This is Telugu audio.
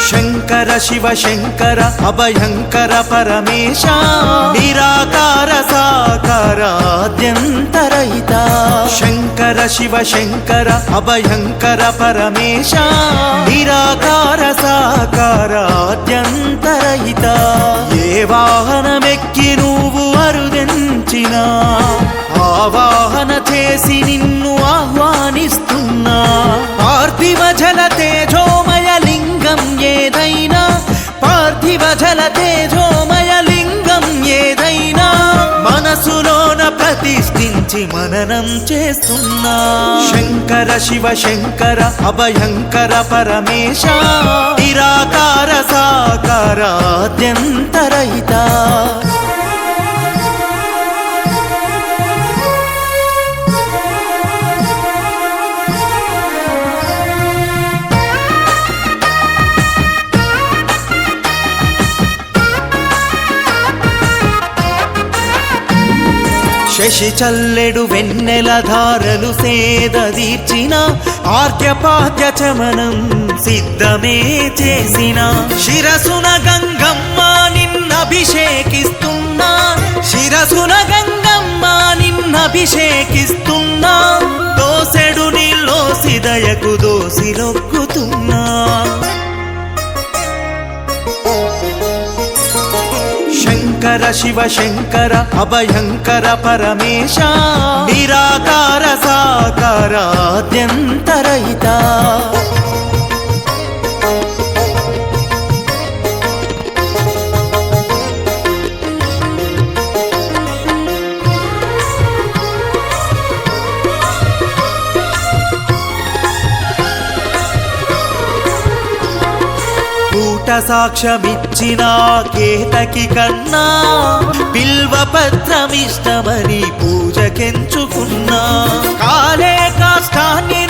శంకర శివ శంకర అభయంకర పరమేశ నిరాకార సాకారాద్యంతరహిత శంకర శివ శంకర అభయంకర పరమేశ నిరాకార సాకారాద్యంతరహిత ఏ వాహనమెక్కి నువ్వు అరుదెంచినా ఆ వాహన చేసి నిన్ను ఆహ్వానిస్తున్నా పార్థివ జల తేజోమయ లింగం ఏదైనా పార్థివ జల తేజోమయ లింగం ఏదైనా మనసులోన ప్రతిష్ఠించి మననం చేస్తున్నా శంకర శివ శంకర అభయంకర పరమేశ నిరాకార సాకారాద్యంతరహిత శశి చల్లెడు వెన్నెల ధారలు సేదీర్చిన ఆర్ఘ్యపాద్య చమనం సిద్ధమే చేసిన శిరసున గంగమ్మ నిన్నభిషేకిస్తున్నా శిరసున గంగమ్మ నిన్నభిషేకిస్తున్నా దోసెడు నీళ్ళోసి దయకు దోసిలొక్కుతున్నా శంకర శివ శంకర అభయంకర పరమేశ నిరాకార సాకారాద్యంతరహిత సాక్ష్యమిచ్చిన కేతకి కన్నా బిల్వపత్రమిష్టమని పూజకెంచుకున్నా కాలే కాష్టాన్ని